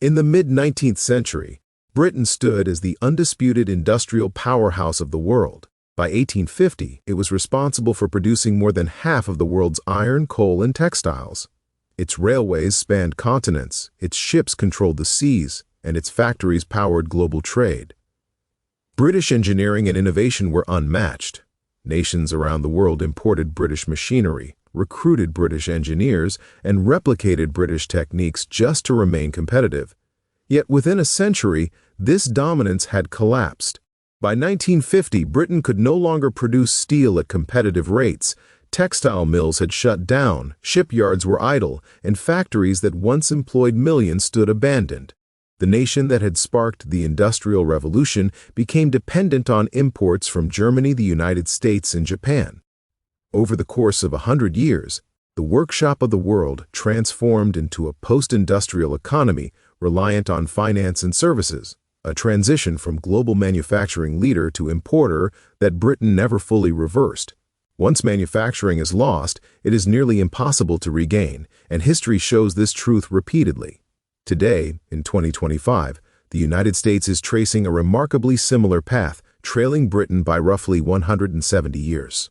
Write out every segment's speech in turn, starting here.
In the mid-19th century, Britain stood as the undisputed industrial powerhouse of the world. By 1850, it was responsible for producing more than half of the world's iron, coal, and textiles. Its railways spanned continents, its ships controlled the seas, and its factories powered global trade. British engineering and innovation were unmatched. Nations around the world imported British machinery, recruited British engineers, and replicated British techniques just to remain competitive. Yet within a century, this dominance had collapsed. By 1950, Britain could no longer produce steel at competitive rates. Textile mills had shut down, shipyards were idle, and factories that once employed millions stood abandoned. The nation that had sparked the Industrial Revolution became dependent on imports from Germany, the United States, and Japan. Over the course of 100 years, the workshop of the world transformed into a post-industrial economy reliant on finance and services, a transition from global manufacturing leader to importer that Britain never fully reversed. Once manufacturing is lost, it is nearly impossible to regain, and history shows this truth repeatedly. Today, in 2025, the United States is tracing a remarkably similar path, trailing Britain by roughly 170 years.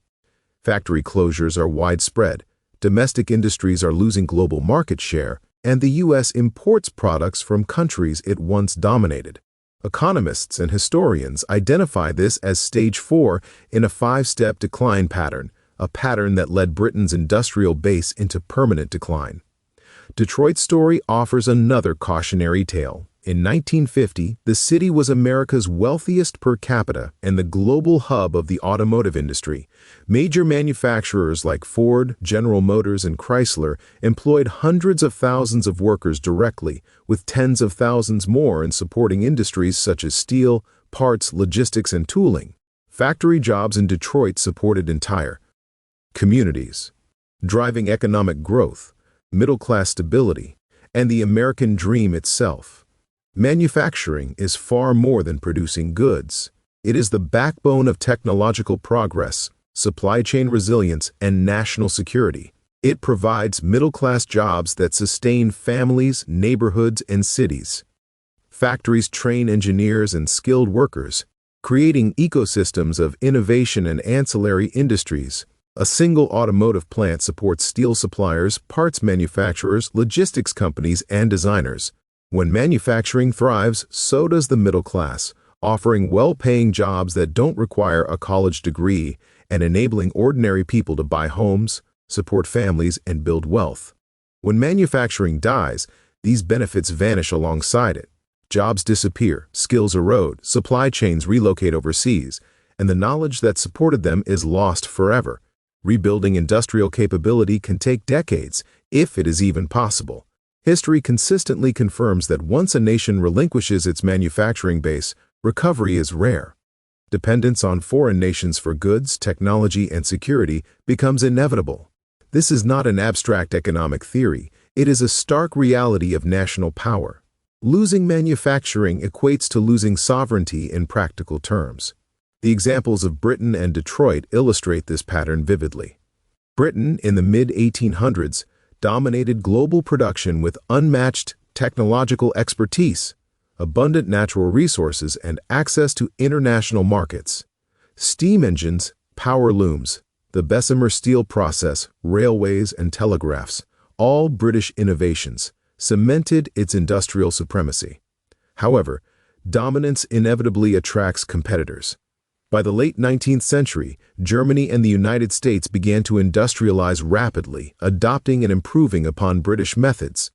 Factory closures are widespread, domestic industries are losing global market share, and the U.S. imports products from countries it once dominated. Economists and historians identify this as Stage 4 in a 5-step decline pattern, a pattern that led Britain's industrial base into permanent decline. Detroit's story offers another cautionary tale. In 1950, the city was America's wealthiest per capita and the global hub of the automotive industry. Major manufacturers like Ford, General Motors, and Chrysler employed hundreds of thousands of workers directly, with tens of thousands more in supporting industries such as steel, parts, logistics, and tooling. Factory jobs in Detroit supported entire communities, driving economic growth, middle-class stability, and the American dream itself. Manufacturing is far more than producing goods. It is the backbone of technological progress, supply chain resilience, and national security. It provides middle-class jobs that sustain families, neighborhoods, and cities. Factories train engineers and skilled workers, creating ecosystems of innovation and ancillary industries. A single automotive plant supports steel suppliers, parts manufacturers, logistics companies, and designers. When manufacturing thrives, so does the middle class, offering well-paying jobs that don't require a college degree and enabling ordinary people to buy homes, support families, and build wealth. When manufacturing dies, these benefits vanish alongside it. Jobs disappear, skills erode, supply chains relocate overseas, and the knowledge that supported them is lost forever. Rebuilding industrial capability can take decades, if it is even possible. History consistently confirms that once a nation relinquishes its manufacturing base, recovery is rare. Dependence on foreign nations for goods, technology, and security becomes inevitable. This is not an abstract economic theory, it is a stark reality of national power. Losing manufacturing equates to losing sovereignty in practical terms. The examples of Britain and Detroit illustrate this pattern vividly. Britain, in the mid-1800s, dominated global production with unmatched technological expertise, abundant natural resources, and access to international markets. Steam engines, power looms, the Bessemer steel process, railways, and telegraphs, all British innovations, cemented its industrial supremacy. However, dominance inevitably attracts competitors. By the late 19th century, Germany and the United States began to industrialize rapidly, adopting and improving upon British methods.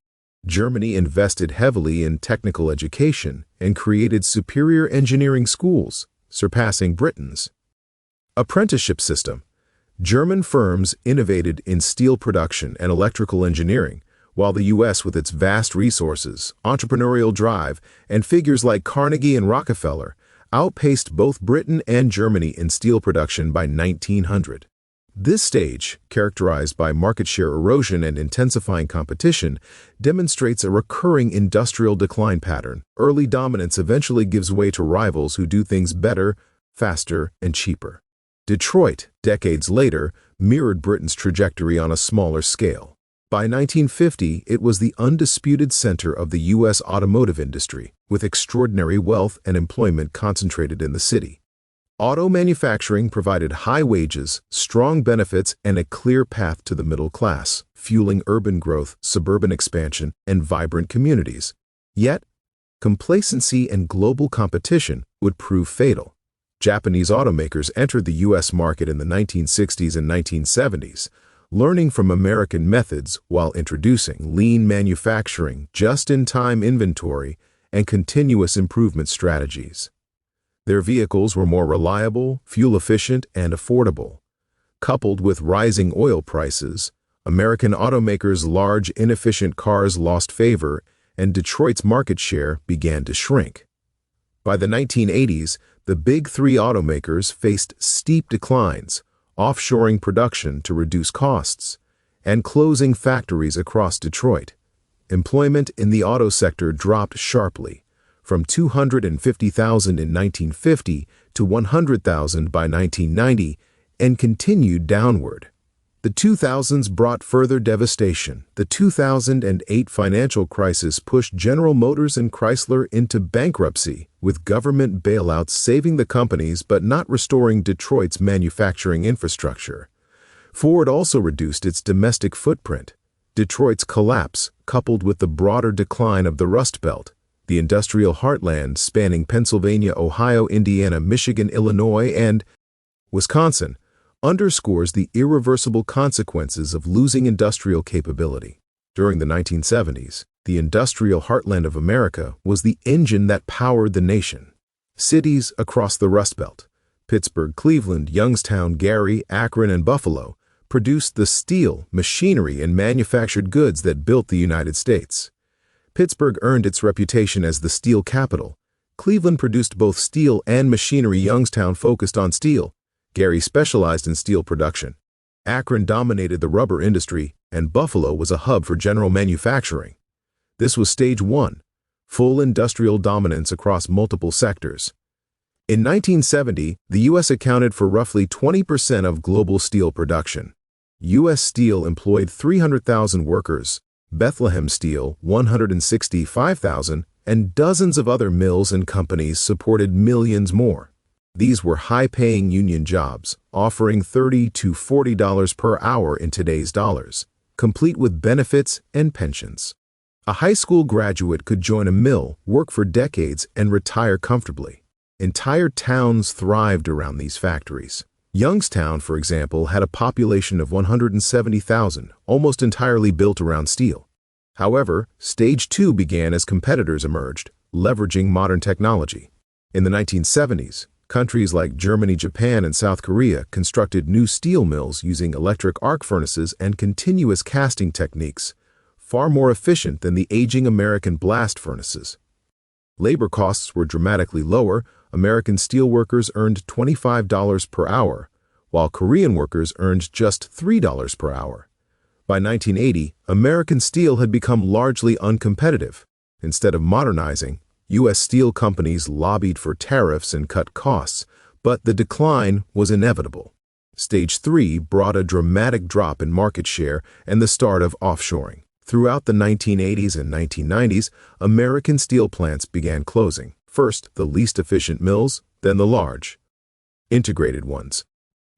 Germany invested heavily in technical education and created superior engineering schools, surpassing Britain's apprenticeship system. German firms innovated in steel production and electrical engineering, while the U.S., with its vast resources, entrepreneurial drive, and figures like Carnegie and Rockefeller, outpaced both Britain and Germany in steel production by 1900. This stage, characterized by market share erosion and intensifying competition, demonstrates a recurring industrial decline pattern. Early dominance eventually gives way to rivals who do things better, faster, and cheaper. Detroit, decades later, mirrored Britain's trajectory on a smaller scale. By 1950, it was the undisputed center of the U.S. automotive industry, with extraordinary wealth and employment concentrated in the city. Auto manufacturing provided high wages, strong benefits, and a clear path to the middle class, fueling urban growth, suburban expansion, and vibrant communities. Yet, complacency and global competition would prove fatal. Japanese automakers entered the U.S. market in the 1960s and 1970s, learning from American methods while introducing lean manufacturing, just-in-time inventory, and continuous improvement strategies. Their vehicles were more reliable, fuel-efficient, and affordable. Coupled with rising oil prices, American automakers' large, inefficient cars lost favor, and Detroit's market share began to shrink. By the 1980s, the big three automakers faced steep declines, offshoring production to reduce costs, and closing factories across Detroit. Employment in the auto sector dropped sharply, from 250,000 in 1950 to 100,000 by 1990, and continued downward. The 2000s brought further devastation. The 2008 financial crisis pushed General Motors and Chrysler into bankruptcy, with government bailouts saving the companies but not restoring Detroit's manufacturing infrastructure. Ford also reduced its domestic footprint. Detroit's collapse, coupled with the broader decline of the Rust Belt, the industrial heartland spanning Pennsylvania, Ohio, Indiana, Michigan, Illinois, and Wisconsin, underscores the irreversible consequences of losing industrial capability. During the 1970s, the industrial heartland of America was the engine that powered the nation. Cities across the Rust Belt, Pittsburgh, Cleveland, Youngstown, Gary, Akron, and Buffalo, produced the steel, machinery, and manufactured goods that built the United States. Pittsburgh earned its reputation as the steel capital. Cleveland produced both steel and machinery. Youngstown focused on steel. Gary specialized in steel production. Akron dominated the rubber industry, and Buffalo was a hub for general manufacturing. This was stage one, full industrial dominance across multiple sectors. In 1970, the U.S. accounted for roughly 20% of global steel production. U.S. Steel employed 300,000 workers, Bethlehem Steel 165,000, and dozens of other mills and companies supported millions more. These were high-paying union jobs, offering $30 to $40 per hour in today's dollars, complete with benefits and pensions. A high school graduate could join a mill, work for decades, and retire comfortably. Entire towns thrived around these factories. Youngstown, for example, had a population of 170,000, almost entirely built around steel. However, Stage 2 began as competitors emerged, leveraging modern technology. In the 1970s, countries like Germany, Japan, and South Korea constructed new steel mills using electric arc furnaces and continuous casting techniques, far more efficient than the aging American blast furnaces. Labor costs were dramatically lower. American steel workers earned $25 per hour, while Korean workers earned just $3 per hour. By 1980, American steel had become largely uncompetitive. Instead of modernizing, U.S. steel companies lobbied for tariffs and cut costs, but the decline was inevitable. Stage 3 brought a dramatic drop in market share and the start of offshoring. Throughout the 1980s and 1990s, American steel plants began closing. First, the least efficient mills, then the large, integrated ones.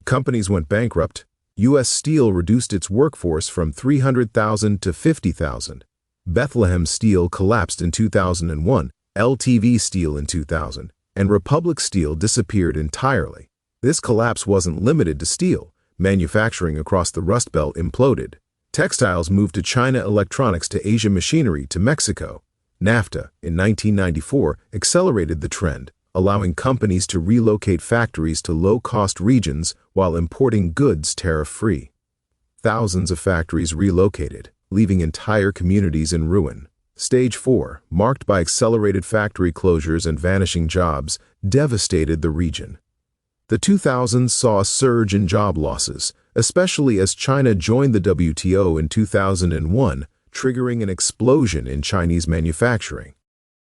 Companies went bankrupt. U.S. Steel reduced its workforce from 300,000 to 50,000. Bethlehem Steel collapsed in 2001. LTV Steel in 2000, and Republic Steel disappeared entirely. This collapse wasn't limited to steel. Manufacturing across the Rust Belt imploded. Textiles moved to China, electronics to Asia, machinery to Mexico. NAFTA, in 1994, accelerated the trend, allowing companies to relocate factories to low-cost regions while importing goods tariff-free. Thousands of factories relocated, leaving entire communities in ruin. Stage 4, marked by accelerated factory closures and vanishing jobs, devastated the region. The 2000s saw a surge in job losses, especially as China joined the WTO in 2001, triggering an explosion in Chinese manufacturing.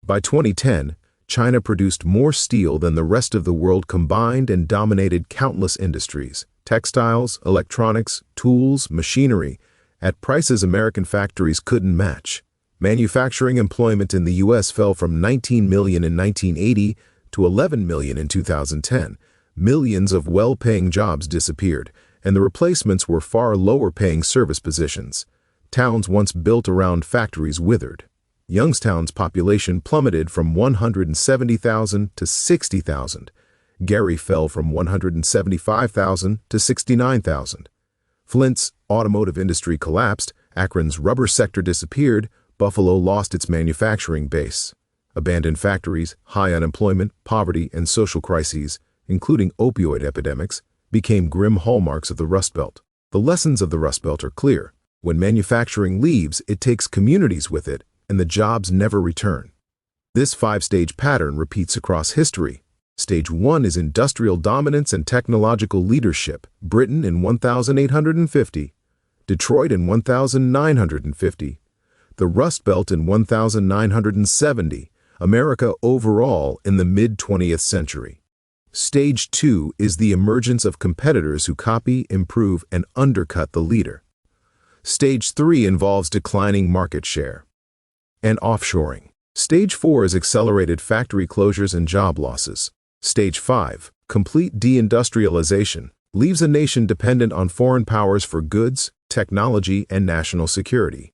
By 2010, China produced more steel than the rest of the world combined and dominated countless industries: textiles, electronics, tools, machinery, at prices American factories couldn't match. Manufacturing employment in the U.S. fell from 19 million in 1980 to 11 million in 2010. Millions of well-paying jobs disappeared, and the replacements were far lower-paying service positions. Towns once built around factories withered. Youngstown's population plummeted from 170,000 to 60,000. Gary fell from 175,000 to 69,000. Flint's automotive industry collapsed, Akron's rubber sector disappeared, Buffalo lost its manufacturing base. Abandoned factories, high unemployment, poverty, and social crises, including opioid epidemics, became grim hallmarks of the Rust Belt. The lessons of the Rust Belt are clear. When manufacturing leaves, it takes communities with it, and the jobs never return. This five-stage pattern repeats across history. Stage 1 is industrial dominance and technological leadership, Britain in 1850, Detroit in 1950, the Rust Belt in 1970, America overall in the mid-20th century. Stage 2 is the emergence of competitors who copy, improve, and undercut the leader. Stage 3 involves declining market share and offshoring. Stage 4 is accelerated factory closures and job losses. Stage 5, complete deindustrialization, leaves a nation dependent on foreign powers for goods, technology, and national security.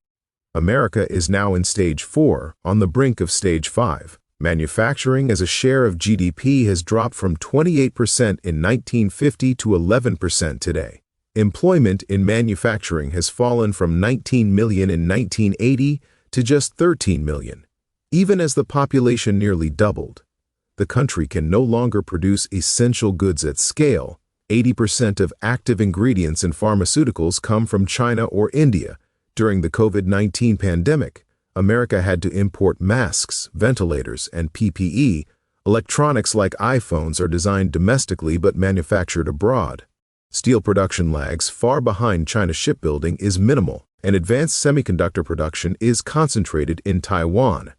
America is now in Stage 4, on the brink of Stage 5. Manufacturing as a share of GDP has dropped from 28% in 1950 to 11% today. Employment in manufacturing has fallen from 19 million in 1980 to just 13 million. Even as the population nearly doubled, the country can no longer produce essential goods at scale. 80% of active ingredients in pharmaceuticals come from China or India. During the COVID-19 pandemic, America had to import masks, ventilators, and PPE. Electronics like iPhones are designed domestically but manufactured abroad. Steel production lags far behind China's shipbuilding is minimal, and advanced semiconductor production is concentrated in Taiwan.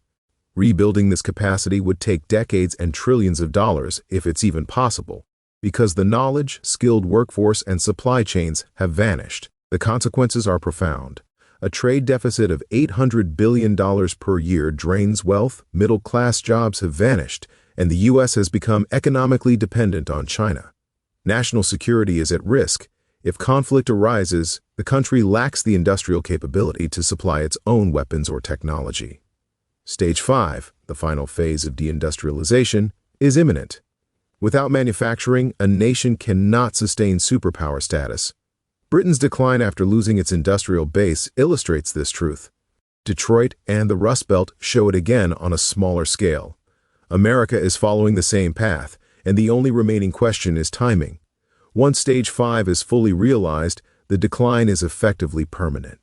Rebuilding this capacity would take decades and trillions of dollars, if it's even possible, because the knowledge, skilled workforce, and supply chains have vanished. The consequences are profound. A trade deficit of $800 billion per year drains wealth, middle-class jobs have vanished, and the U.S. has become economically dependent on China. National security is at risk. If conflict arises, the country lacks the industrial capability to supply its own weapons or technology. Stage 5, the final phase of deindustrialization, is imminent. Without manufacturing, a nation cannot sustain superpower status. Britain's decline after losing its industrial base illustrates this truth. Detroit and the Rust Belt show it again on a smaller scale. America is following the same path, and the only remaining question is timing. Once Stage 5 is fully realized, the decline is effectively permanent.